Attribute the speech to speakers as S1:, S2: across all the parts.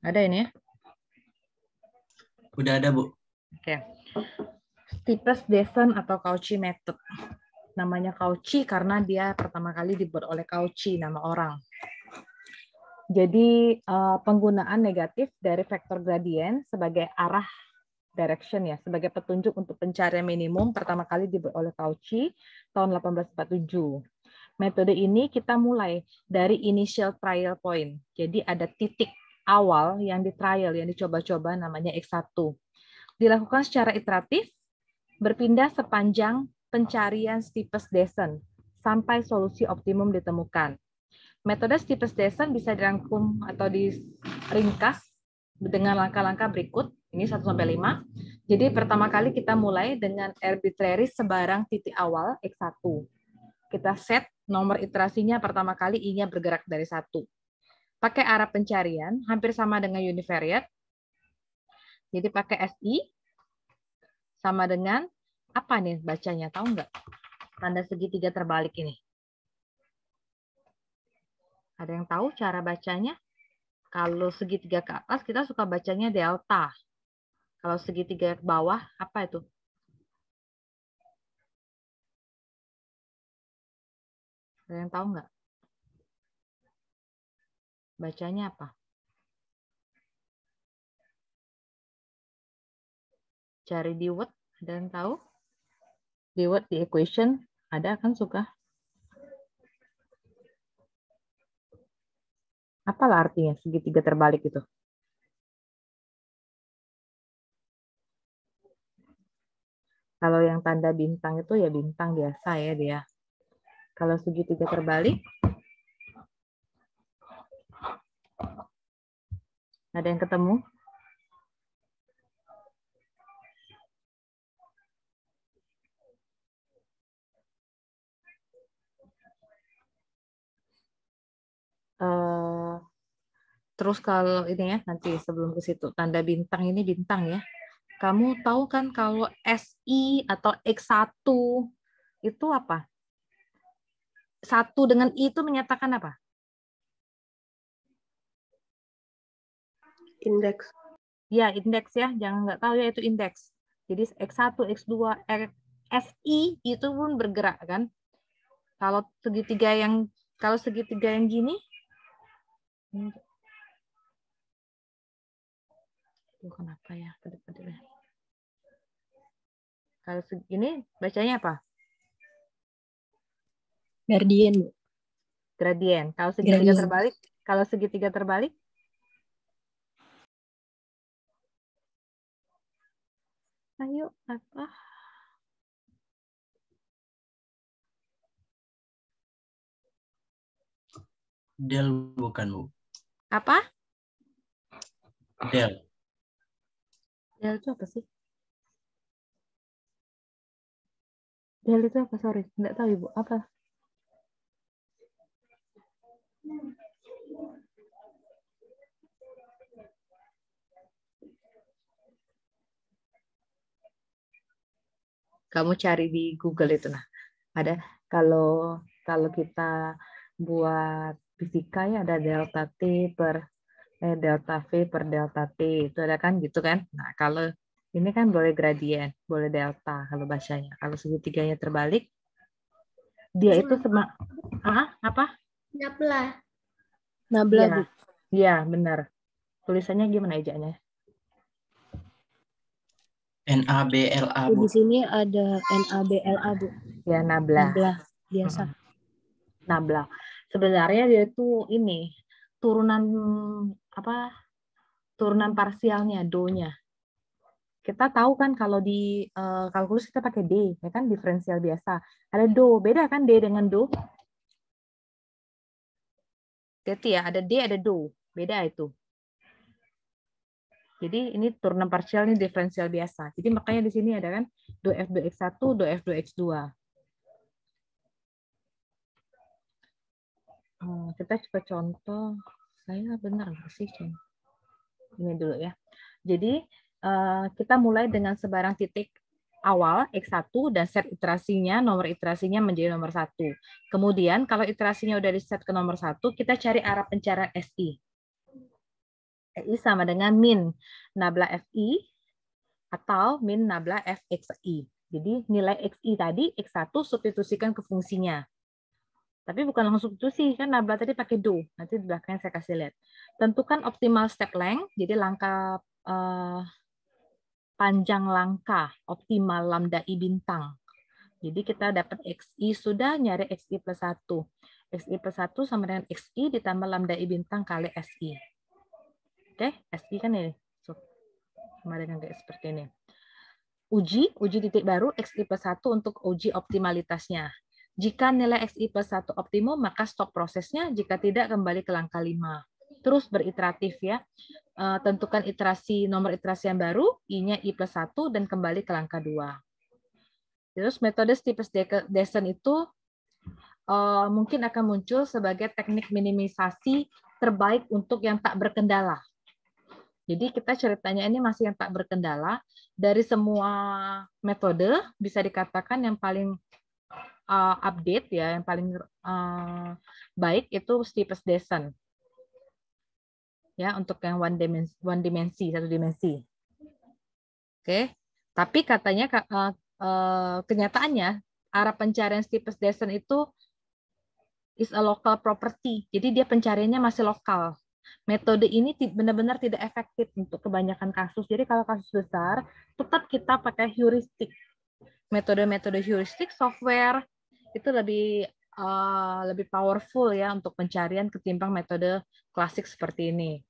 S1: Ada ini ya?
S2: Udah ada, Bu.
S1: Oke. Steepest descent atau Cauchy method. Namanya Cauchy karena dia pertama kali dibuat oleh Cauchy, nama orang. Jadi penggunaan negatif dari vektor gradien sebagai arah direction ya, sebagai petunjuk untuk pencarian minimum pertama kali dibuat oleh Cauchy tahun 1847. Metode ini kita mulai dari initial trial point. Jadi ada titik awal yang di trial, yang dicoba-coba namanya X1. Dilakukan secara iteratif, berpindah sepanjang pencarian steepest descent sampai solusi optimum ditemukan. Metode steepest descent bisa dirangkum atau diringkas dengan langkah-langkah berikut. Ini 1-5. Jadi pertama kali kita mulai dengan arbitrary sebarang titik awal X1. Kita set nomor iterasinya pertama kali I-nya bergerak dari 1. Pakai arah pencarian, hampir sama dengan univariate. Jadi pakai SI, sama dengan, apa nih bacanya, tahu nggak? Tanda segitiga terbalik ini. Ada yang tahu cara bacanya? Kalau segitiga ke atas, kita suka bacanya delta. Kalau segitiga ke bawah, apa itu? Ada yang tahu nggak? Bacanya apa? Cari di Word, ada yang tahu? Di Word, di equation, ada kan suka? Apalah artinya segitiga terbalik itu? Kalau yang tanda bintang itu ya bintang biasa ya dia. Kalau segitiga terbalik, ada yang ketemu? Terus kalau ini ya, nanti sebelum ke situ, tanda bintang ini bintang ya. Kamu tahu kan kalau SI atau X1 itu apa? 1 dengan I itu menyatakan apa?
S3: Indeks.
S1: Ya, indeks ya. Jangan nggak tahu ya itu indeks. Jadi X1, X2, SI itu pun bergerak kan. Kalau segitiga yang gini, kenapa ya? Kalau segini bacanya apa?
S4: Gradien, Bu.
S1: Gradien. Kalau segitiga terbalik, ayo apa?
S2: Del bukan, Bu.
S1: Apa?
S2: Del.
S1: Del itu apa sih? Del itu apa? Sorry, nggak tahu Ibu. Apa? Kamu cari di Google itu nah. Ada kalau kita buat fisika ya ada delta T per delta V per delta T itu ada kan gitu kan. Nah, kalau ini kan boleh gradien, boleh delta kalau bacanya. Kalau segitiganya terbalik dia itu apa?
S4: Nabla.
S1: Iya.
S4: Bu.
S1: Iya, benar. Tulisannya gimana ejanya?
S2: NABLA, Bu.
S4: Di sini ada NABLA, Bu.
S1: Ya, nabla.
S4: Nabla biasa.
S1: Nabla. Sebenarnya dia itu ini turunan apa? Turunan parsialnya, do-nya. Kita tahu kan kalau di kalkulus kita pakai D, ya kan diferensial biasa. Ada do, beda kan D dengan do? Jadi ya, ada D, ada do. Beda itu. Jadi ini turunan parsial ini diferensial biasa. Jadi makanya di sini ada kan do F2X1, do F2X2. Kita coba contoh. Saya benar nggak sih? Ini dulu ya. Jadi kita mulai dengan sebarang titik awal X1 dan set iterasinya, nomor iterasinya menjadi nomor 1. Kemudian kalau iterasinya udah di set ke nomor 1, kita cari arah pencarian SI. EI sama dengan min nabla FI atau min nabla FXI. Jadi nilai XI tadi, X1 substitusikan ke fungsinya. Tapi bukan langsung substitusi, kan nabla tadi pakai do. Nanti di belakang saya kasih lihat. Tentukan optimal step length, jadi langkah panjang langkah optimal lambda I bintang. Jadi kita dapat XI sudah, nyari XI plus 1. XI plus 1 sama dengan XI ditambah lambda I bintang kali SI. Oke, SI kan ini. Sama dengan kayak seperti ini. Uji titik baru XI plus 1 untuk uji optimalitasnya. Jika nilai XI plus 1 optimum, maka stop prosesnya. Jika tidak, kembali ke langkah 5. Terus beriteratif ya. Tentukan nomor iterasi yang baru, I-nya I plus 1, dan kembali ke langkah 2. Terus metode Steepest descent itu mungkin akan muncul sebagai teknik minimisasi terbaik untuk yang tak berkendala. Jadi kita ceritanya ini masih yang tak berkendala. Dari semua metode bisa dikatakan yang paling update ya, yang paling baik itu steepest descent. Ya, untuk yang satu dimensi. Oke. Tapi katanya kenyataannya arah pencarian steepest descent itu is a local property. Jadi dia pencariannya masih lokal. Metode ini benar-benar tidak efektif untuk kebanyakan kasus. Jadi kalau kasus besar, tetap kita pakai heuristik. Metode-metode heuristik software itu lebih powerful ya untuk pencarian ketimbang metode klasik seperti ini.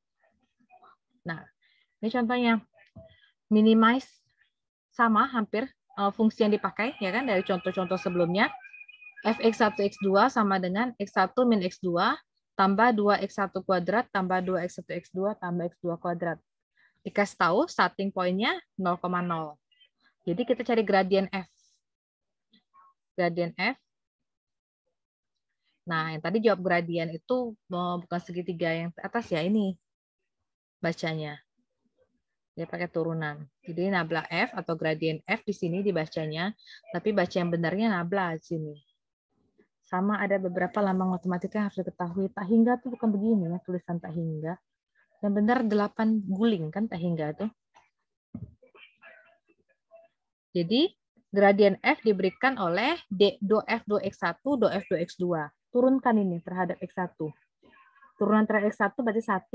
S1: Nah, ini contohnya. Minimize sama hampir fungsi yang dipakai ya kan dari contoh-contoh sebelumnya. Fx1 x2 sama dengan x1 min x2 tambah 2x1 kuadrat tambah 2x1 x2 tambah x2 kuadrat. Dikasih tahu starting point-nya 0,0. Jadi kita cari gradien F. Gradien F. Nah, yang tadi jawab gradien itu bukan segitiga yang atas ya, ini bacanya. Dia pakai turunan. Jadi nabla F atau gradien F di sini dibacanya, tapi baca yang benarnya nabla di sini. Sama ada beberapa lambang matematika yang harus diketahui. Tak hingga tuh bukan begini ya, tulisan tak hingga. Yang benar 8 guling kan tak hingga tuh. Jadi gradien F diberikan oleh do F do X1, do F do X2. Turunkan ini terhadap X1. Turunan terhadap X1 berarti 1.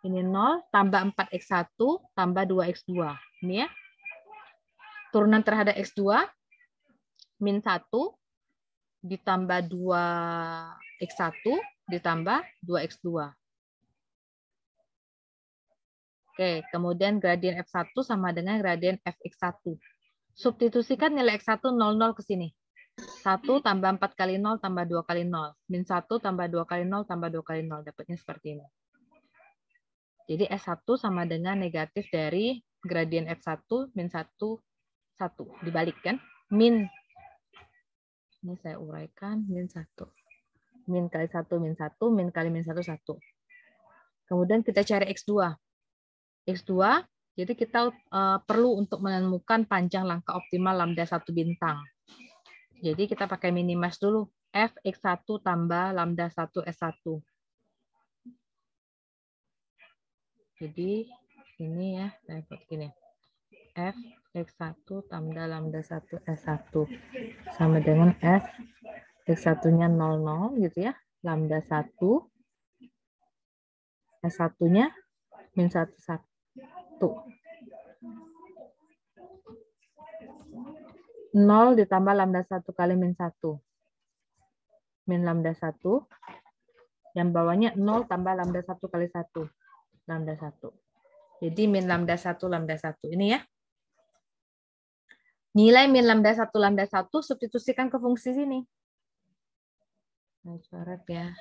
S1: Ini 0 tambah 4x1 tambah 2x2. Ini ya. Turunan terhadap x2 min 1 ditambah 2x1 ditambah 2x2. Oke, kemudian gradien F1 sama dengan gradien Fx1. Substitusikan nilai x1 0 ke sini. 1 tambah 4 kali 0 tambah 2 kali 0. Min 1 tambah 2 kali 0 tambah 2 kali 0. Dapatnya seperti ini. Jadi S1 sama dengan negatif dari gradien F1 min 1, 1. Dibalik kan? Min. Ini saya uraikan. Min 1. Min kali 1, min 1. Min kali min 1, 1. Kemudian kita cari X2. X2, jadi kita perlu untuk menemukan panjang langkah optimal lambda 1 bintang. Jadi kita pakai minimas dulu. F X1 tambah lambda 1 S1. Jadi ini ya, saya buat gini. F X1 tambah lambda 1 S1 sama dengan F X1-nya 00 gitu ya. Lambda 1 S1-nya min 1, 1. 0 ditambah lambda 1 kali min 1. Min lambda 1. Yang bawahnya 0 tambah lambda 1 kali 1. Lambda 1. Jadi min lambda 1, lambda 1. Ini ya. Nilai min lambda 1, lambda 1 substitusikan ke fungsi sini. Nah, coret ya.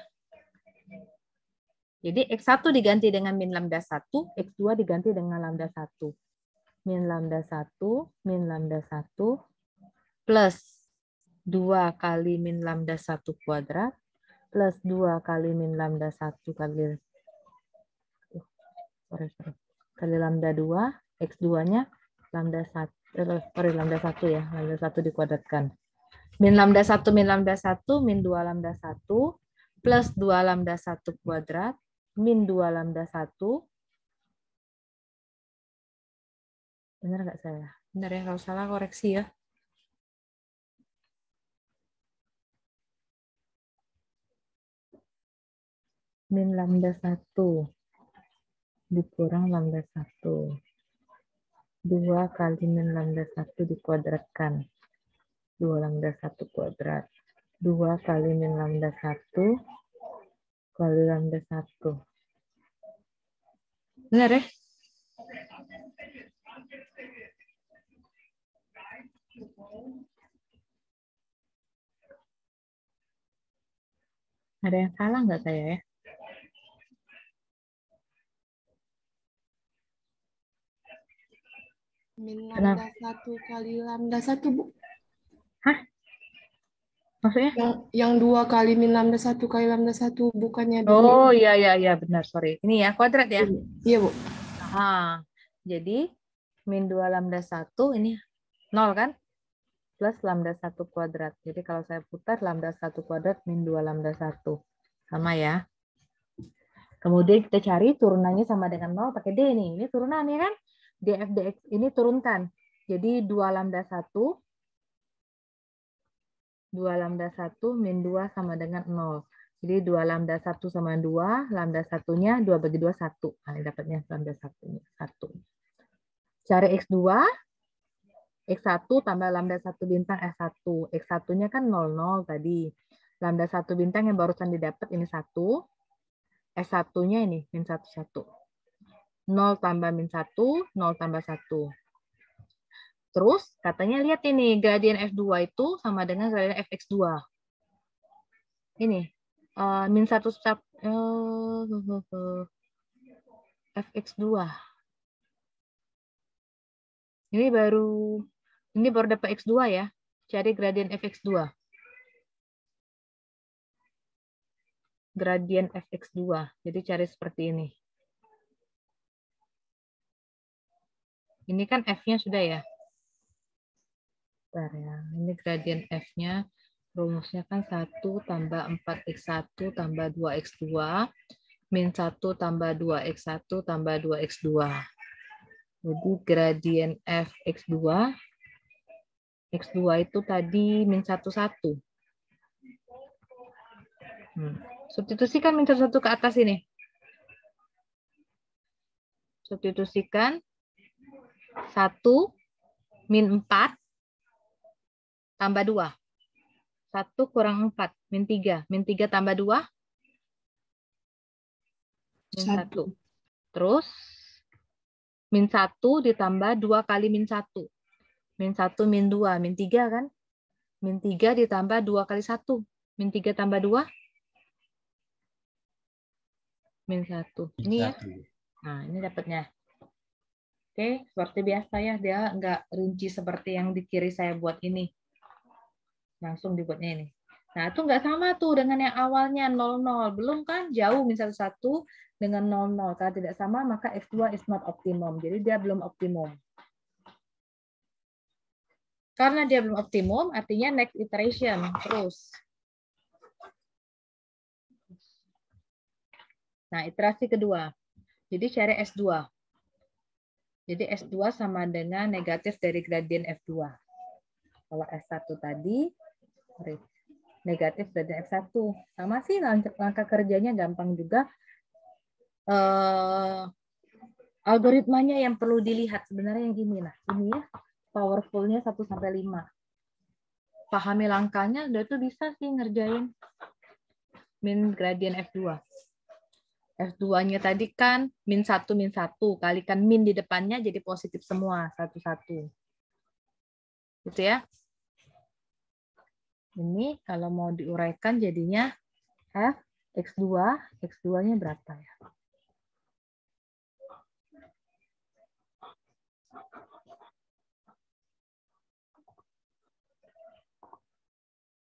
S1: Jadi X1 diganti dengan min lambda 1, X2 diganti dengan lambda 1. Min lambda 1, min lambda 1, plus 2 kali min lambda 1 kuadrat, plus 2 kali min lambda 1 kali kali lambda 2, X2-nya lambda 1, lambda 1 ya, lambda 1 dikuadratkan. Min lambda 1, min lambda 1, min 2 lambda 1, plus 2 lambda 1 kuadrat, min 2 lambda 1. Benar nggak saya? Benar ya, kalau salah koreksi ya. Min lambda 1 dikurang lambda 1. 2 kali min lambda 1 dikuadratkan. 2 lambda 1 kuadrat. 2 kali min lambda 1 kali lambda 1. Benar ya? Ada yang salah nggak saya ya?
S3: Min lambda 1 kali lambda 1, Bu.
S1: Hah? Maksudnya?
S3: Yang 2 kali min lambda 1 kali lambda 1 bukannya demi.
S1: Oh iya benar, sorry. Ini ya kuadrat ya?
S3: Iya, Bu.
S1: Aha. Jadi min 2 lambda 1 ini 0 kan? Plus lambda 1 kuadrat. Jadi kalau saya putar lambda 1 kuadrat min 2 lambda 1. Sama ya. Kemudian kita cari turunannya sama dengan 0 pakai D nih. Ini turunan ya kan? df dx ini turunkan. Jadi 2 lambda 1 min 2 sama dengan 0. Jadi 2 lambda 1 sama 2, lambda 1-nya 2 bagi 2, 1. Nah, ini dapatnya lambda 1-nya, 1. Cari X2, X1 tambah lambda 1 bintang S1. X1-nya kan 00 tadi. Lambda 1 bintang yang barusan didapat ini 1. S1-nya ini min 1, 1. 0 tambah min 1, 0 tambah 1. Terus katanya lihat ini, gradien F2 itu sama dengan gradien Fx2. Ini, min 1 Fx2. Ini baru dapat X2 ya. Cari gradien Fx2. Gradien Fx2. Jadi cari seperti ini. Ini kan F-nya sudah ya. Bentar ya. Ini gradien F-nya. Rumusnya kan 1 tambah 4x1 tambah 2x2. Min 1 tambah 2x1 tambah 2x2. Jadi gradien Fx2. X2 itu tadi min 1, 1. Substitusikan min 1 ke atas ini. Substitusikan 1 min 4 tambah 2. 1 kurang 4, min 3. Min 3 tambah 2? Min 1. Terus, min 1 ditambah 2 kali min 1. Min 1, min 2. Min 3 kan? Min 3 ditambah 2 kali 1. Min 3 tambah 2? Min 1. Ini ya. Nah, ini dapatnya. Oke, seperti biasa ya. Dia nggak rinci seperti yang di kiri saya buat ini. Langsung dibuatnya ini. Nah, itu nggak sama tuh dengan yang awalnya 00. Belum kan? Jauh min 1, 1 dengan 00. Kalau tidak sama, maka F2 is not optimum. Jadi dia belum optimum. Karena dia belum optimum, artinya next iteration. Terus. Nah, iterasi kedua. Jadi cari S2. Jadi S2 sama dengan negatif dari gradien F2. Kalau S1 tadi, negatif dari F1. Sama sih, langkah kerjanya gampang juga. Algoritmanya yang perlu dilihat sebenarnya yang gini. Nah, ini ya, powerful-nya 1-5. Pahami langkahnya, udah tuh bisa sih ngerjain min gradien F2. F2-nya tadi kan min 1, kalikan min di depannya jadi positif semua, 1, 1. Gitu ya. Ini kalau mau diuraikan jadinya F, X2, X2-nya berapa ya?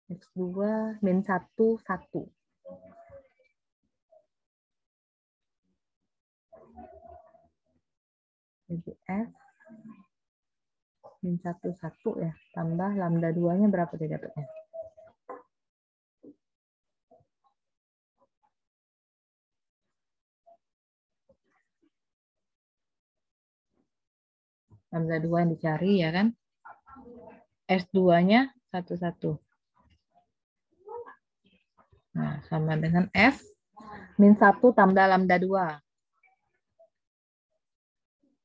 S1: X2 min 1, 1. Jadi F min 1, 1 ya. Tambah lambda 2-nya berapa dia dapatnya? Lambda 2 yang dicari ya kan. S2-nya 1,1. Nah, sama dengan F min 1 tambah lambda 2.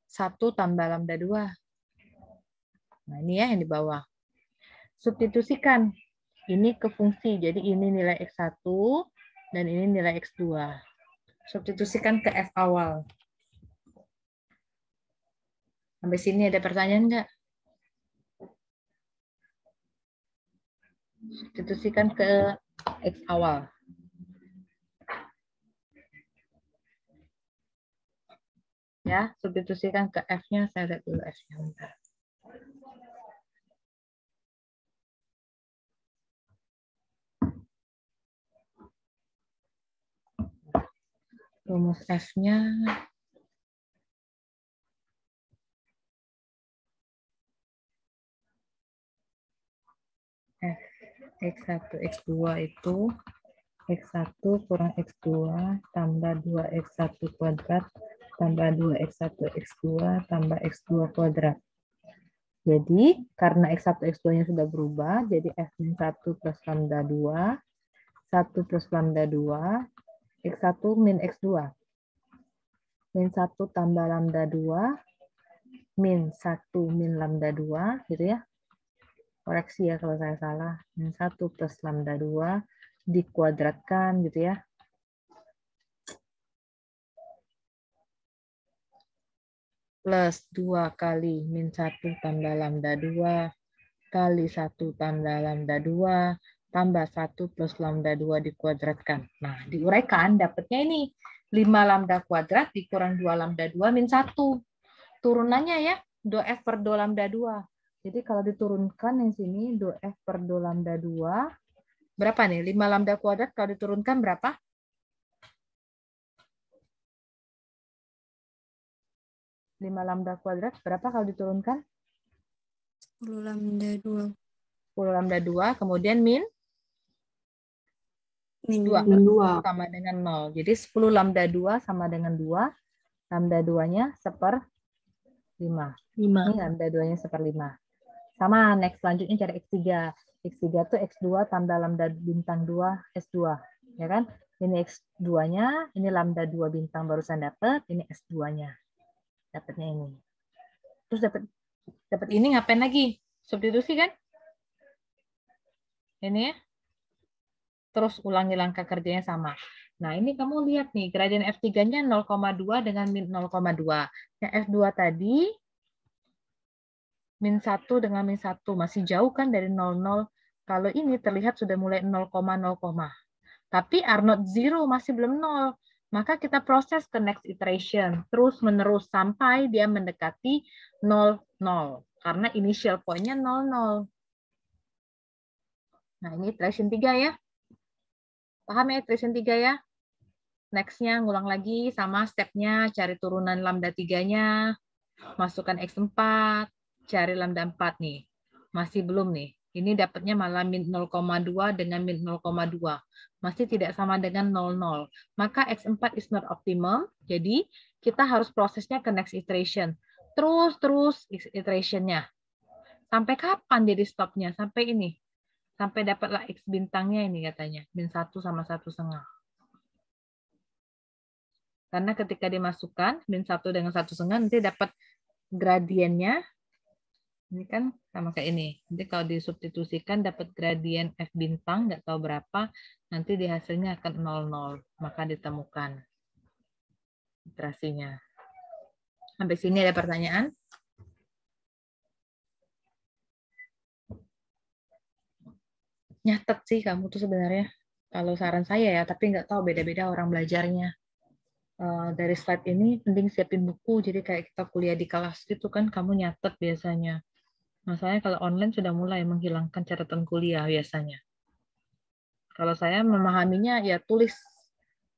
S1: 1 tambah lambda 2. Nah, ini ya yang di bawah. Substitusikan. Ini ke fungsi. Jadi ini nilai X1 dan ini nilai X2. Substitusikan ke F awal. Sampai sini ada pertanyaan nggak? Substitusikan ke X awal. Ya, substitusikan ke F-nya. Saya lihat dulu F-nya. Bentar. Rumus F-nya. F X1, X2 itu X1 kurang X2 tambah 2X1 kuadrat tambah 2X1 X2 tambah X2 kuadrat. Jadi karena X1 X2-nya sudah berubah, jadi F-1 plus lambda 2, 1 plus lambda 2, X1 min X2. Min 1 tambah lambda 2, min 1 min lambda 2, gitu ya. Koreksi ya kalau saya salah. Min 1 plus lambda 2 dikuadratkan gitu ya. Plus 2 kali min 1 tambah lambda 2 kali 1 tambah lambda 2 tambah 1 plus lambda 2 dikuadratkan. Nah, diuraikan dapatnya ini 5 lambda kuadrat dikurang 2 lambda 2 min 1. Turunannya ya 2F per 2 lambda 2. Jadi kalau diturunkan yang sini 2F per 2 lambda 2 berapa nih? 5 lambda kuadrat kalau diturunkan berapa? 5 lambda kuadrat berapa kalau diturunkan?
S4: 10 lambda 2.
S1: 10 lambda 2, kemudian min?
S4: Min
S1: 2.
S3: 2.
S1: Sama dengan 0. Jadi 10 lambda 2 sama dengan 2. Lambda 2-nya 1/5.
S4: 5.
S1: Ini lambda 2-nya 1/5. Sama, next selanjutnya cari X3. X3 itu X2 tambah lambda bintang 2 S2. Ya kan? Ini X2-nya, ini lambda 2 bintang barusan dapat, ini S2-nya. Dapatnya ini. Terus dapat ini ngapain lagi? Substitusi kan? Ini ya. Terus ulangi langkah kerjanya sama. Nah, ini kamu lihat nih, gradien F3-nya 0,2 dengan min 0,2. Yang F2 tadi, min 1 dengan min 1. Masih jauh kan dari 0,0. Kalau ini terlihat sudah mulai 0,0. Tapi R0 0 masih belum 0. Maka kita proses ke next iteration. Terus menerus sampai dia mendekati 0,0. Karena initial point-nya 0,0. Nah, ini iteration 3 ya. Paham ya iteration 3 ya? Next-nya ngulang lagi sama step-nya. Cari turunan lambda 3-nya. Masukkan X4. Cari lambda 4 nih. Masih belum nih. Ini dapatnya malah min 0,2 dengan min 0,2. Masih tidak sama dengan 0,0. Maka X4 is not optimum. Jadi kita harus prosesnya ke next iteration. Terus iteration-nya. Sampai kapan jadi stop-nya? Sampai ini. Sampai dapatlah X bintangnya ini katanya. Min 1 sama 1,5. Karena ketika dimasukkan min 1 dengan 1,5 nanti dapat gradiennya. Ini kan sama kayak ini. Nanti kalau disubstitusikan dapat gradien F bintang, nggak tahu berapa, nanti di hasilnya akan 0,0. Maka ditemukan iterasinya. Sampai sini ada pertanyaan? Nyatet sih kamu tuh sebenarnya. Kalau saran saya ya, tapi nggak tahu beda-beda orang belajarnya. Dari slide ini penting siapin buku, jadi kayak kita kuliah di kelas gitu kan, kamu nyatet biasanya. Masalahnya kalau online sudah mulai menghilangkan catatan kuliah biasanya. Kalau saya memahaminya ya tulis,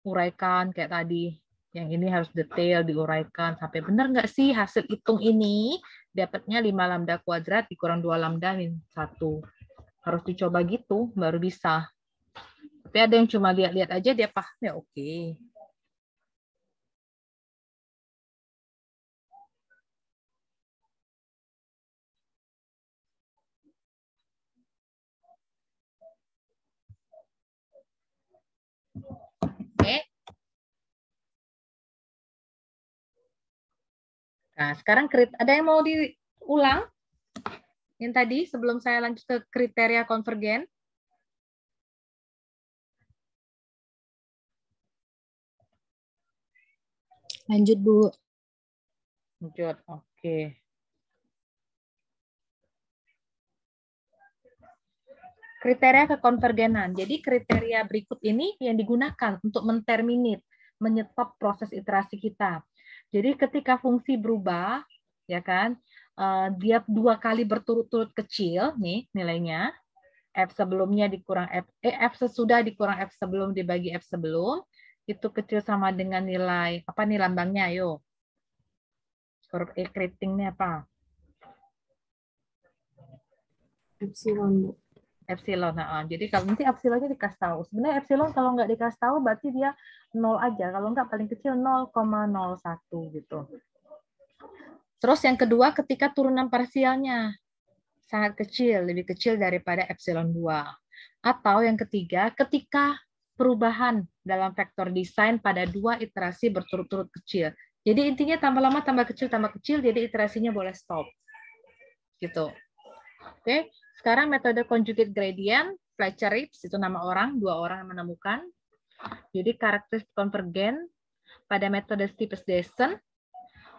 S1: uraikan kayak tadi. Yang ini harus detail diuraikan sampai benar nggak sih hasil hitung ini dapatnya 5 lambda kuadrat dikurang 2 lambda min 1. Harus dicoba gitu baru bisa. Tapi ada yang cuma lihat-lihat aja dia paham ya oke. Nah, sekarang ada yang mau diulang? Yang tadi sebelum saya lanjut ke kriteria konvergen.
S4: Lanjut, Bu.
S1: Lanjut, oke. Kriteria kekonvergenan. Jadi kriteria berikut ini yang digunakan untuk menterminate, menyetop proses iterasi kita. Jadi ketika fungsi berubah, ya kan, dia 2 kali berturut-turut kecil, nih nilainya, F sebelumnya dikurang F sesudah dikurang F sebelum dibagi F sebelum, itu kecil sama dengan nilai, apa nih lambangnya, ayo. Huruf E keritingnya apa?
S3: Epsilon, Bu.
S1: Epsilon. Nah, jadi kalau nanti epsilonnya dikasih tahu. Sebenarnya epsilon kalau nggak dikasih tahu berarti dia 0 aja. Kalau nggak paling kecil 0,01 gitu. Terus yang kedua ketika turunan parsialnya sangat kecil, lebih kecil daripada epsilon 2. Atau yang ketiga ketika perubahan dalam vektor desain pada 2 iterasi berturut-turut kecil. Jadi intinya tambah lama tambah kecil, jadi iterasinya boleh stop. Gitu. Oke. Sekarang metode conjugate gradient, Fletcher-Ripps itu nama orang, 2 orang yang menemukan. Jadi karakteristik konvergen pada metode Steepes-Dyson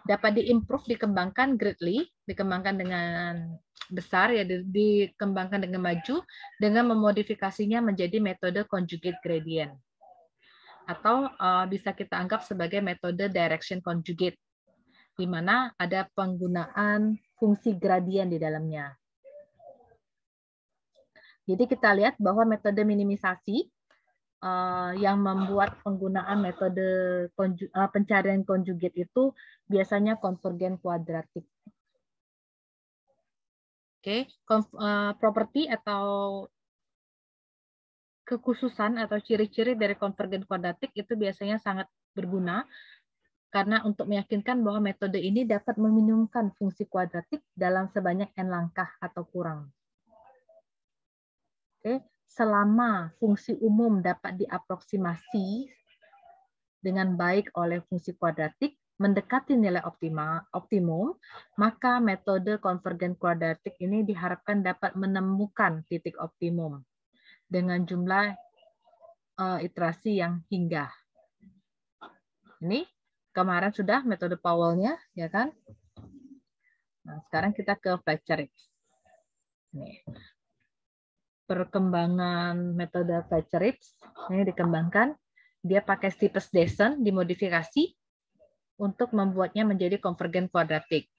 S1: dapat diimprove, dikembangkan greatly, dikembangkan dengan besar ya, dikembangkan dengan maju dengan memodifikasinya menjadi metode conjugate gradient. Atau bisa kita anggap sebagai metode direction conjugate, di mana ada penggunaan fungsi gradien di dalamnya. Jadi kita lihat bahwa metode minimisasi yang membuat penggunaan metode pencarian konjugat itu biasanya konvergen kuadratik. Oke, properti atau kekhususan atau ciri-ciri dari konvergen kuadratik itu biasanya sangat berguna karena untuk meyakinkan bahwa metode ini dapat meminimumkan fungsi kuadratik dalam sebanyak n langkah atau kurang. Oke, selama fungsi umum dapat diaproksimasi dengan baik oleh fungsi kuadratik mendekati nilai optimum, maka metode konvergen kuadratik ini diharapkan dapat menemukan titik optimum dengan jumlah iterasi yang hingga. Ini kemarin sudah metode Powell-nya, ya kan? Nah, sekarang kita ke Fletcher-Ripps. Nih. Perkembangan metode Fletcher-Ripps ini dikembangkan, dia pakai Steepes-Dyson dimodifikasi untuk membuatnya menjadi konvergen kuadratik.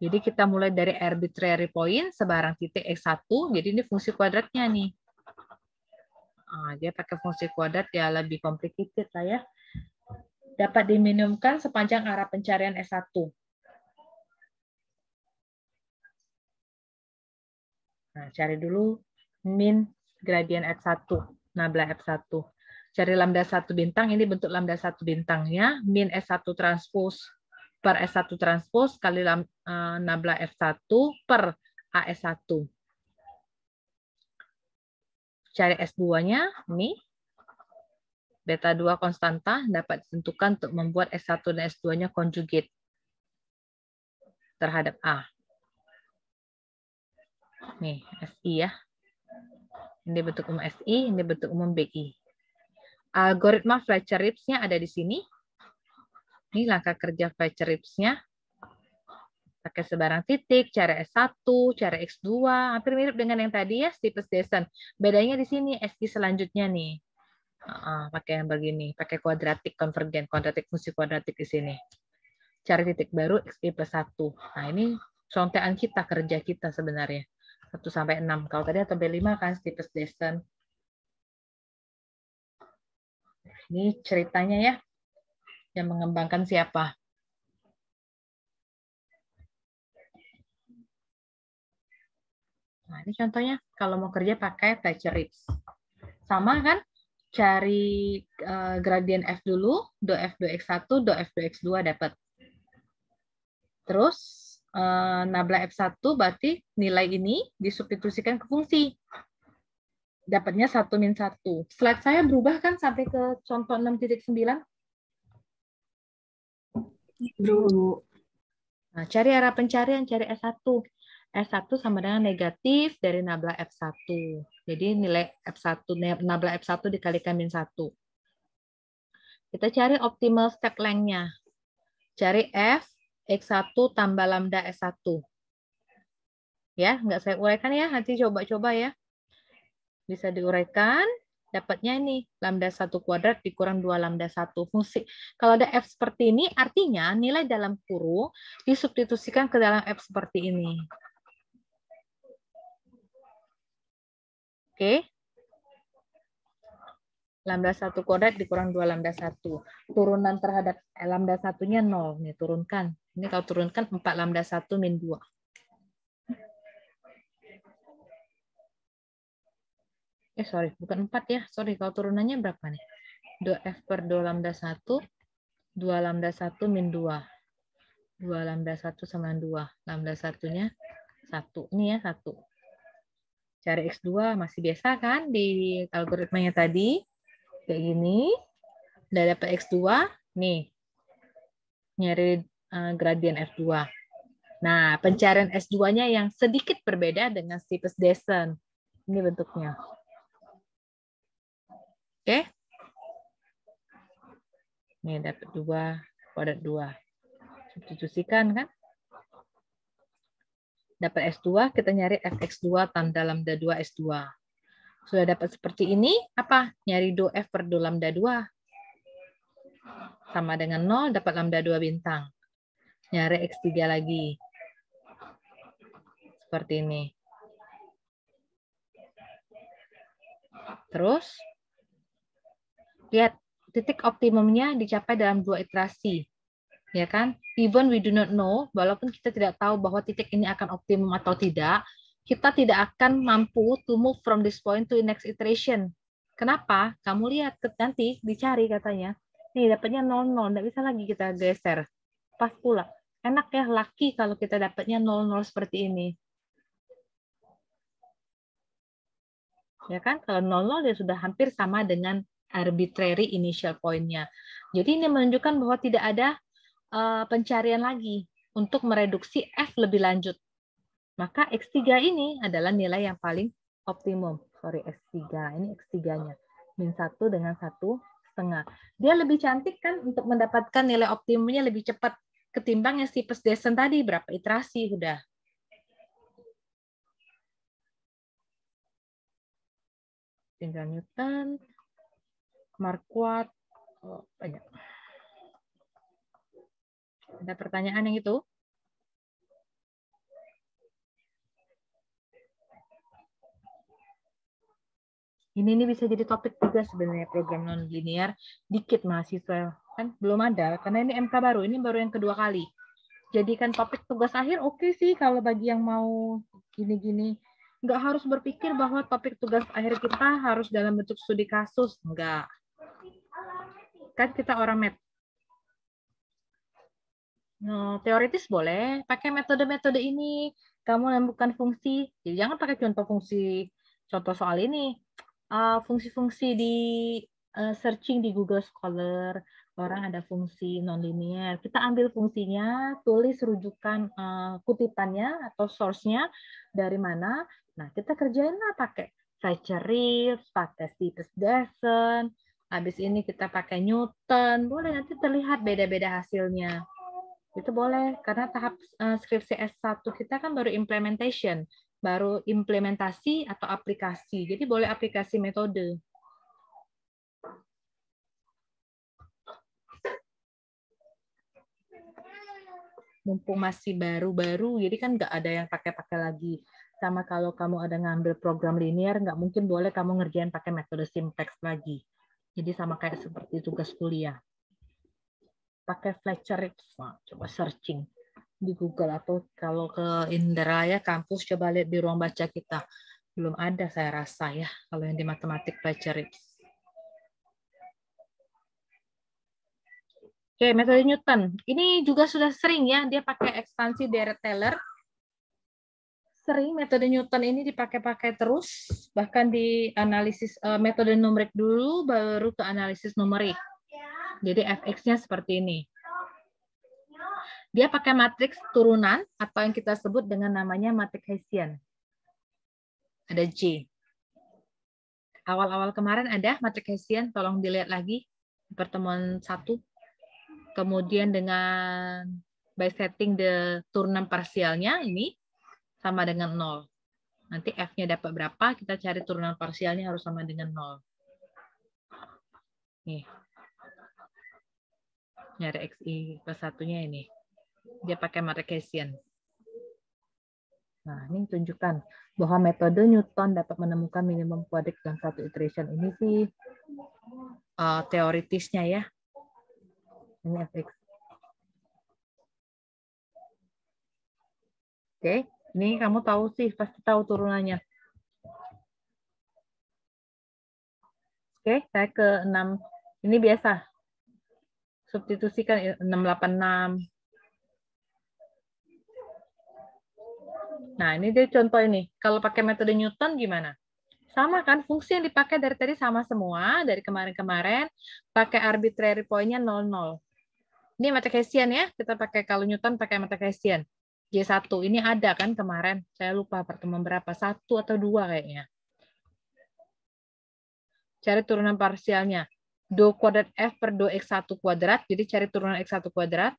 S1: Jadi kita mulai dari arbitrary point sebarang titik x1, jadi ini fungsi kuadratnya nih. Dia pakai fungsi kuadrat ya lebih complicated lah ya. Dapat diminimumkan sepanjang arah pencarian S1. Nah, cari dulu min gradien F1, nabla F1. Cari lambda 1 bintang, ini bentuk lambda 1 bintangnya, min S1 transpose per S1 transpose kali nabla F1 per AS1. Cari S2-nya, ini. Beta 2 konstanta dapat ditentukan untuk membuat S1 dan S2-nya conjugate terhadap A. Nih, SI ya. Ini bentuk umum SI, ini bentuk umum BI. Algoritma Fletcher-Ripps-nya ada di sini. Ini langkah kerja Fletcher-Ripps-nya. Pakai sebarang titik, cara S1, cara X2, hampir mirip dengan yang tadi ya, Steepes-Dyson. Bedanya di sini SI selanjutnya nih. Pakai yang begini, pakai kuadratik konvergen, kuadratik fungsi kuadratik di sini. Cari titik baru XI plus 1. Nah, ini contekan kita, kerja kita sebenarnya. 1 sampai 6. Kalau tadi atau B5 kan Steepes-Dyson. Ini ceritanya ya. Yang mengembangkan siapa? Nah, ini contohnya kalau mau kerja pakai Fletcher-Ripps. Sama kan? Cari gradien F dulu, do F2X1, do F2X2 dapat. Terus nabla F1 berarti nilai ini disubstitusikan ke fungsi. Dapatnya 1 min 1. Slide saya berubah kan sampai ke contoh 6.9?
S3: Berubah.
S1: Nah, cari arah pencarian, cari S1. S1 sama dengan negatif dari nabla F1. Jadi nilai F1, nabla F1 dikalikan min 1. Kita cari optimal step length-nya. Cari F, X1 tambah lambda S1. Ya, nggak saya uraikan ya, nanti coba-coba ya. Bisa diuraikan, dapatnya ini, lambda 1 kuadrat dikurang 2 lambda 1. Fungsi. Kalau ada F seperti ini, artinya nilai dalam kurung disubstitusikan ke dalam F seperti ini. Oke. Lambda 1 kuadrat dikurang 2 lambda 1. Turunan terhadap lambda 1-nya 0. Nih, turunkan. Ini kalau turunkan 4 lambda 1 min 2. Sorry, bukan 4 ya. Sorry, kalau turunannya berapa nih? 2F per 2 lambda 1, 2 lambda 1 min 2. 2 lambda 1 sama 2. Lambda 1-nya 1. Ini ya, 1. Cari X2 masih biasa kan di algoritmanya tadi. Kayak gini. Udah dapat X2. Nih. Nyari gradien F2. Nah, pencarian S2-nya yang sedikit berbeda dengan Steepest-Descent. Ini bentuknya. Oke. Nih, dapat 2, kuadrat 2. Substitusikan kan? Dapat S2, kita nyari Fx2 tambah lambda 2 S2. Sudah dapat seperti ini, apa? Nyari 2F per 2 lambda 2. Sama dengan 0, dapat lambda 2 bintang. Nyari X3 lagi. Seperti ini. Terus, lihat, titik optimumnya dicapai dalam 2 iterasi. Ya kan? Even we do not know, walaupun kita tidak tahu bahwa titik ini akan optimum atau tidak, kita tidak akan mampu to move from this point to the next iteration. Kenapa? Kamu lihat nanti dicari katanya. Nih dapatnya 0, 0, nggak bisa lagi kita geser. Pas pula. Enak ya, lucky kalau kita dapatnya 0, 0 seperti ini. Ya kan? Kalau 0, 0 dia sudah hampir sama dengan arbitrary initial point-nya. Jadi ini menunjukkan bahwa tidak ada pencarian lagi untuk mereduksi F lebih lanjut. Maka X3 ini adalah nilai yang paling optimum. Sorry, X3. Ini X3-nya. Min 1 dengan 1,5. Dia lebih cantik kan untuk mendapatkan nilai optimumnya lebih cepat ketimbang yang Steepest-Descent tadi. Berapa iterasi udah. Tinggal Newton, Marquardt, banyak. Ada pertanyaan yang itu? Ini bisa jadi topik juga sebenarnya program non-linear. Dikit mahasiswa kan belum ada karena ini MK baru. Ini baru yang kedua kali. Jadikan topik tugas akhir oke sih kalau bagi yang mau gini-gini. Nggak harus berpikir bahwa topik tugas akhir kita harus dalam bentuk studi kasus. Nggak. Kan kita orang met. No, teoritis boleh, pakai metode-metode ini. Kamu menemukan fungsi, jadi jangan pakai contoh soal ini. Fungsi-fungsi di searching di Google Scholar, orang ada fungsi nonlinear. Kita ambil fungsinya, tulis rujukan kutipannya atau source-nya dari mana. Nah, kita kerjainlah pakai Fletcher-Reeves, pakai Steepest-Descent. Habis ini kita pakai Newton. Boleh nanti terlihat beda-beda hasilnya. Itu boleh, karena tahap skripsi S1 kita kan baru implementation, baru implementasi atau aplikasi. Jadi boleh aplikasi metode. Mumpung masih baru-baru, jadi kan nggak ada yang pakai-pakai lagi. Sama kalau kamu ada ngambil program linear, nggak mungkin boleh kamu ngerjain pakai metode simplex lagi. Jadi sama kayak seperti tugas kuliah. Pakai Fletcher-Reeves, coba searching di Google atau kalau ke Indraya kampus coba lihat di ruang baca kita. Belum ada saya rasa ya kalau yang di matematik Fletcher-Reeves. Oke, metode Newton. Ini juga sudah sering ya, dia pakai ekspansi Dirac-Teller. Sering metode Newton ini dipakai-pakai terus, bahkan di analisis metode numerik dulu, baru ke analisis numerik. Jadi fx-nya seperti ini. Dia pakai matriks turunan atau yang kita sebut dengan namanya matriks Hessian. Ada J. Awal-awal kemarin ada matriks Hessian, tolong dilihat lagi di pertemuan 1. Kemudian dengan by setting the turunan parsialnya ini sama dengan 0. Nanti F-nya dapat berapa, kita cari turunan parsialnya harus sama dengan 0. Nih. Nyari XI plus 1-nya ini. Dia pakai matriks Hessian. Nah, ini tunjukkan bahwa metode Newton dapat menemukan minimum kuadrat dalam satu iteration. Ini sih teoritisnya ya. Ini fx. Oke, ini kamu tahu sih, pasti tahu turunannya. Oke, saya ke 6. Ini biasa. Substitusikan 686. Nah, ini dia contoh ini. Kalau pakai metode Newton gimana? Sama kan, fungsi yang dipakai dari tadi sama semua, dari kemarin-kemarin, pakai arbitrary point-nya 00. Ini matriks Hessian ya, kita pakai kalau Newton pakai matriks Hessian. J1, ini ada kan kemarin, saya lupa pertemuan berapa, 1 atau 2 kayaknya. Cari turunan parsialnya. Do kuadrat F per do X1 kuadrat, jadi cari turunan X1 kuadrat.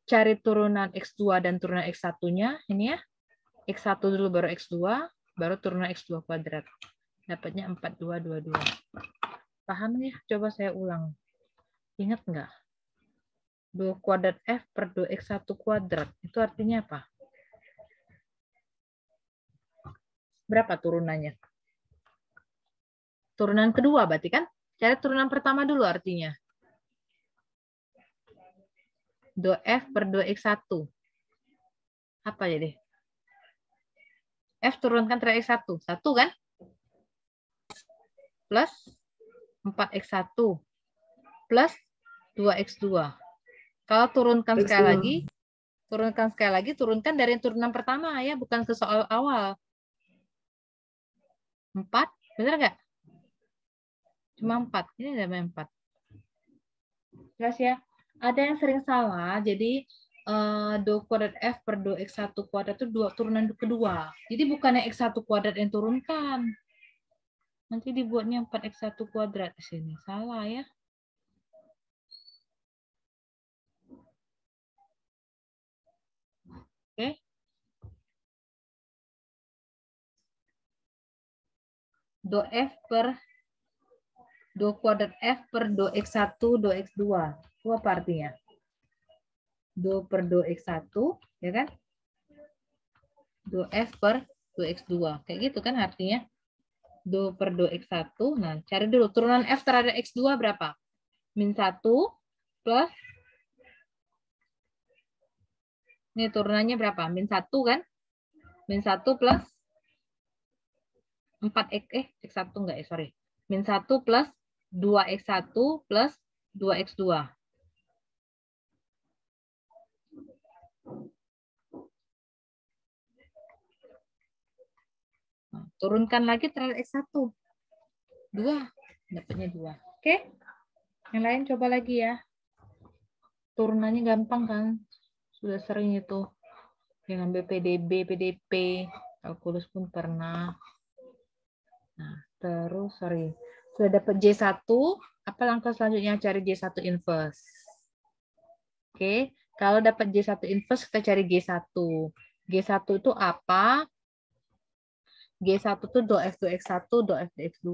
S1: Cari turunan X2 dan turunan X1-nya, ini ya. X1 dulu baru X2, baru turunan X2 kuadrat. Dapatnya 4222. Paham ya? Coba saya ulang. Ingat nggak? Do kuadrat F per do X1 kuadrat. Itu artinya apa? Berapa turunannya? Turunan kedua berarti kan? Cari turunan pertama dulu artinya. Do F per do X1. Apa jadi? F turunkan dari X1. 1 kan? Plus 4X1. Plus 2X2. Kalau turunkan sekali lagi, turunkan dari turunan pertama ya, bukan ke soal awal. 4, benar nggak? Cuma 4. Ini ada 4. Jelas ya? Ada yang sering salah, jadi do kuadrat F per do X1 kuadrat itu turunan kedua. Jadi bukannya X1 kuadrat yang turunkan. Nanti dibuatnya 4X1 kuadrat di sini. Salah ya. Oke. Do F per do kuadrat F per do X1 do X2. Itu apa artinya? Do per do X1, ya kan? Do F per do X2. Kayak gitu kan artinya? Do per do X1. Nah, cari dulu turunan F terhadap X2 berapa? Min 1 plus. Ini turunannya berapa? Min 1 kan? Min 1 plus 4X, X1 enggak ya, sorry. Min 1 plus 2X1 plus 2X2. Nah, turunkan lagi terhadap X1. 2. Dapatnya 2. Oke? Yang lain coba lagi ya. Turunannya gampang kan? Sudah sering itu. Dengan BPDB, PDP, kalkulus pun pernah. Nah, terus, sorry. Sudah dapat J1, apa langkah selanjutnya? Cari J1 inverse. Oke, kalau dapat J1 inverse, kita cari G1. G1 itu apa? G1 itu do F do X1, do F do X2.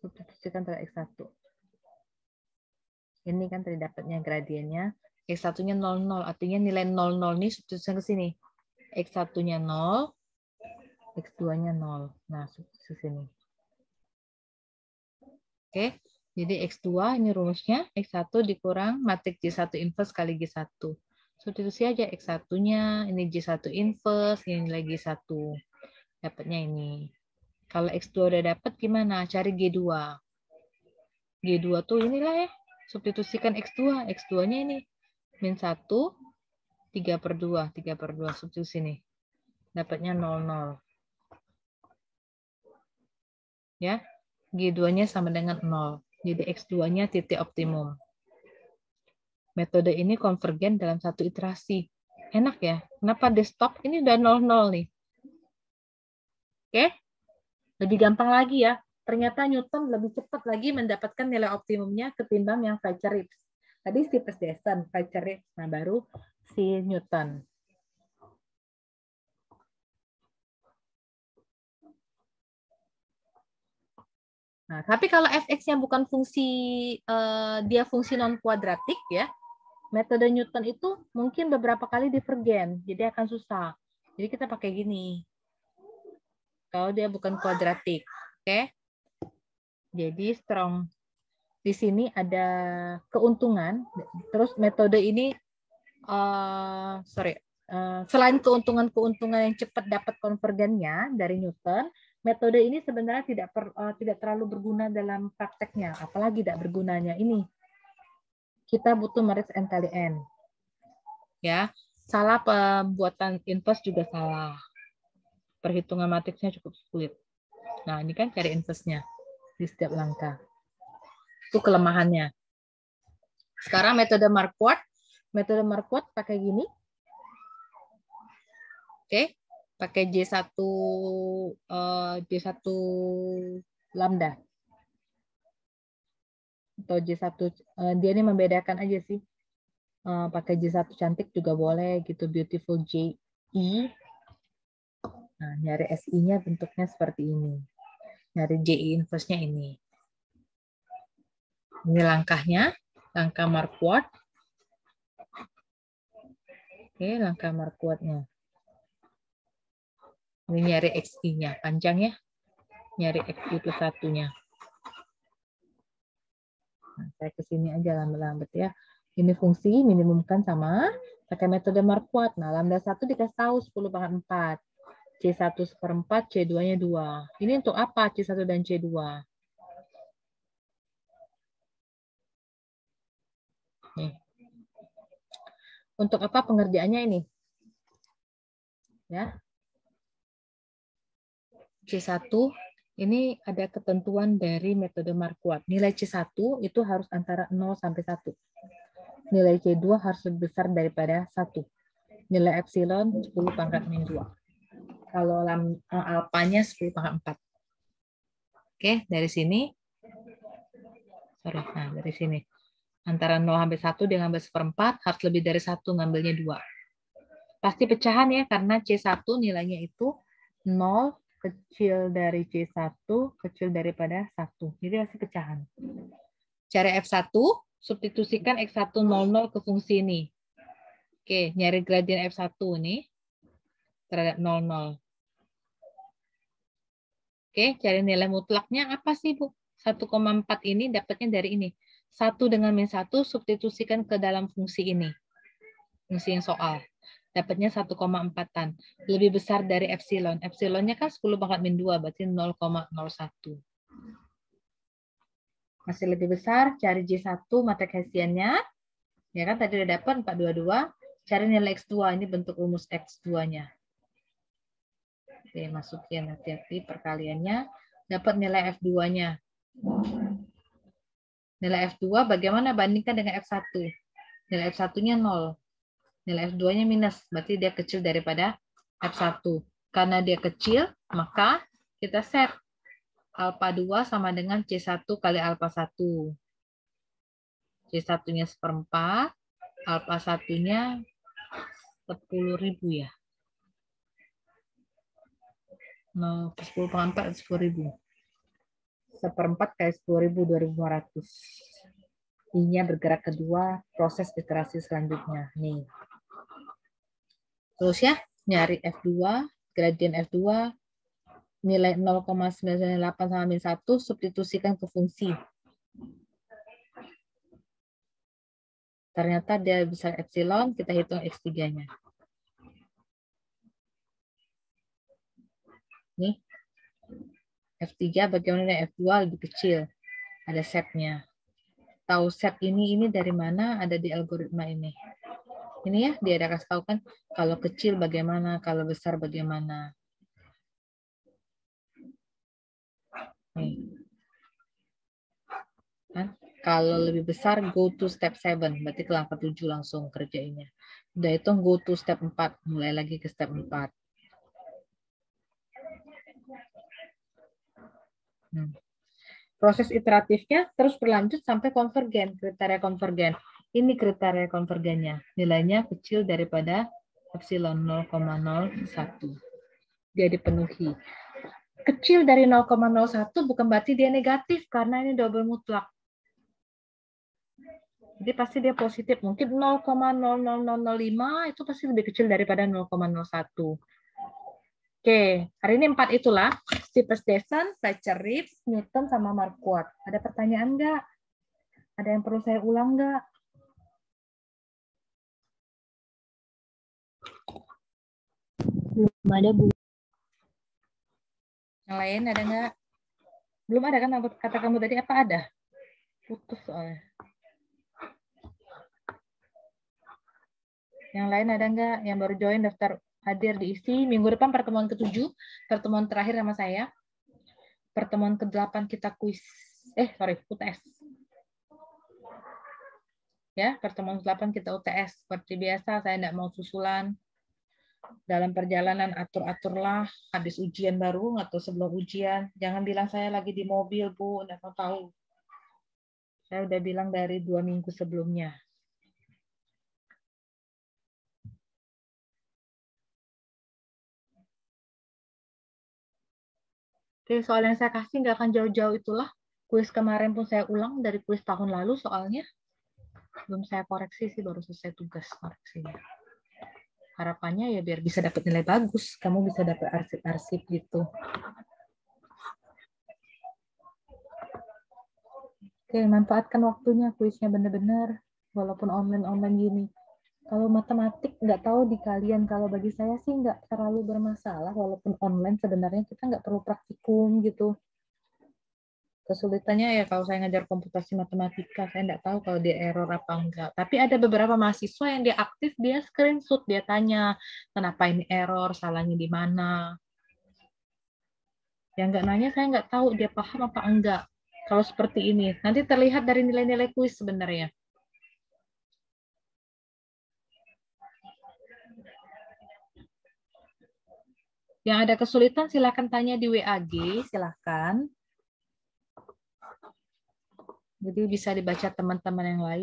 S1: Substitusikan terhadap X1. Ini kan tadi dapatnya gradiennya. X1-nya 0, 0. Artinya nilai 0, 0 ini substitusikan ke sini. X1-nya 0, X2-nya 0. Nah, substitusi sini. Oke, jadi X2 ini rumusnya. X1 dikurang matriks J1 inverse kali G1. Substitusi aja X1-nya, ini J1 inverse, ini nilai G1. Dapatnya ini. Kalau X2 udah dapat gimana? Cari G2. G2 tuh inilah ya. Substitusikan X2. X2-nya ini. Min 1, 3/2. 3/2 substitusi sini. Dapatnya 0, 0. Ya. G2-nya sama dengan 0. Jadi X2-nya titik optimum. Metode ini konvergen dalam satu iterasi. Enak ya? Kenapa di stop? Ini udah 0,0 nih. Oke? Lebih gampang lagi ya. Ternyata Newton lebih cepat lagi mendapatkan nilai optimumnya ketimbang yang Fletcher-Rips. Tadi si Persdessen, Fletcher-Rips. Nah, baru si Newton. Nah, tapi kalau fx-nya bukan fungsi, dia fungsi non-kuadratik ya, metode Newton itu mungkin beberapa kali divergen, jadi akan susah. Jadi kita pakai gini. Kalau dia bukan kuadratik, oke? Jadi strong. Di sini ada keuntungan. Terus metode ini, selain keuntungan-keuntungan yang cepat dapat konvergennya dari Newton, metode ini sebenarnya tidak terlalu berguna dalam prakteknya. Apalagi tidak bergunanya ini. Kita butuh merge n kali n. Ya, salah pembuatan inverse juga salah. Perhitungan matriksnya cukup sulit. Nah, ini kan cari inverse-nya di setiap langkah. Itu kelemahannya. Sekarang metode Marquardt. Metode Marquardt pakai gini. Oke, pakai J1 lambda. Atau J1, dia ini membedakan aja sih. Pakai J1 cantik juga boleh gitu, beautiful JE. Nah, nyari SI-nya bentuknya seperti ini. Nyari JE inverse-nya ini. Ini langkahnya, langkah Marquardt. Oke, langkah Marquardt-nya. Ini nyari XI-nya, panjang ya. Nyari XI plus 1-nya. Nah, saya ke sini aja lambat-lambat ya. Ini fungsi minimumkan sama pakai metode Marquardt. Nah, lambda 1 dikasih tahu 10/4. C1 seperempat, C2-nya 2. Ini untuk apa C1 dan C2? Nih. Untuk apa pengerjaannya ini? Ya. C1 ini ada ketentuan dari metode Marquardt. Nilai C1 itu harus antara 0 sampai 1. Nilai C2 harus lebih besar daripada 1. Nilai epsilon 10⁻². Kalau alpanya 10⁻4. Oke, dari sini. Nah, dari sini. Antara 0 sampai 1 dia ngambil 1/4, harus lebih dari 1, ngambilnya 2. Pasti pecahan ya, karena C1 nilainya itu 0, kecil dari C1, kecil daripada 1. Jadi pasti pecahan. Cara F1, substitusikan X1 00 ke fungsi ini. Oke, nyari gradien F1 nih terhadap 00. Oke, cari nilai mutlaknya apa sih, Bu? 1,4 ini dapatnya dari ini. 1 dengan min 1 substitusikan ke dalam fungsi ini. Fungsi yang soal. Dapatnya 1,4-an. Lebih besar dari epsilon. Epsilonnya kan 10⁻², berarti 0,01. Masih lebih besar, cari J1 matrik Hessian-nya. Ya kan, tadi udah dapat 422. Cari nilai X2, ini bentuk rumus X2-nya. Oke, masukin hati-hati perkaliannya. Dapat nilai F2-nya. Nilai F2 bagaimana bandingkan dengan F1? Nilai F1-nya 0. Nilai F2-nya minus. Berarti dia kecil daripada F1. Karena dia kecil, maka kita set alpha 2 sama dengan C1 kali alpha 1. C1-nya 1/4. Alpha 1-nya 10.000 ya. 10/4 10.000. 1/4 kali 10.000, 2.500. I-nya bergerak kedua, proses iterasi selanjutnya. Nih. Terus ya, nyari F2, gradien F2, nilai 0,998 sama min 1, substitusikan ke fungsi. Ternyata dia bisa epsilon, kita hitung X3-nya. Nih. F3 bagaimana F2 lebih kecil. Ada setnya. Tahu set ini dari mana? Ada di algoritma ini. Ini ya, dia ada kasih tahu kan kalau kecil bagaimana, kalau besar bagaimana. Nih. Kan? Kalau lebih besar, go to step 7. Berarti ke langkah 7 langsung kerjainnya. Udah itu go to step 4. Mulai lagi ke step 4. Proses iteratifnya terus berlanjut sampai konvergen, kriteria konvergen. Ini kriteria konvergennya. Nilainya kecil daripada epsilon 0,01. Dia dipenuhi. Kecil dari 0,01 bukan berarti dia negatif, karena ini double mutlak. Jadi pasti dia positif. Mungkin 0,00005 itu pasti lebih kecil daripada 0,01. Oke, hari ini 4 itulah. Stephenson, Fletcher-Reeves, Newton, sama Marquardt. Ada pertanyaan nggak? Ada yang perlu saya ulang nggak?
S4: Belum ada, Bu.
S1: Yang lain ada nggak? Belum ada kan kata kamu tadi apa ada? Putus soalnya. Yang lain ada nggak? Yang baru join daftar hadir diisi. Minggu depan pertemuan ke-7, pertemuan terakhir sama saya. Pertemuan ke-8 kita kuis. UTS. Ya, pertemuan ke-8 kita UTS. Seperti biasa, saya tidak mau susulan. Dalam perjalanan atur-aturlah, habis ujian baru atau sebelum ujian. Jangan bilang saya lagi di mobil, Bu, tidak mau tahu. Saya udah bilang dari 2 minggu sebelumnya. Oke, soal yang saya kasih nggak akan jauh-jauh itulah. Kuis kemarin pun saya ulang dari kuis tahun lalu soalnya. Belum saya koreksi sih, baru selesai tugas koreksinya. Harapannya ya biar bisa dapat nilai bagus. Kamu bisa dapat arsip-arsip gitu. Oke, manfaatkan waktunya, kuisnya benar-benar. Walaupun online-online gini. Kalau matematik nggak tahu di kalian. Kalau bagi saya sih nggak terlalu bermasalah. Walaupun online sebenarnya kita nggak perlu praktikum gitu. Kesulitannya ya kalau saya ngajar komputasi matematika, saya nggak tahu kalau dia error apa enggak. Tapi ada beberapa mahasiswa yang dia aktif, dia screenshot, dia tanya, kenapa ini error, salahnya di mana. Yang nggak nanya, saya nggak tahu dia paham apa enggak. Kalau seperti ini, nanti terlihat dari nilai-nilai kuis sebenarnya. Yang ada kesulitan, silakan tanya di WAG, silakan. Jadi bisa dibaca teman-teman yang lain.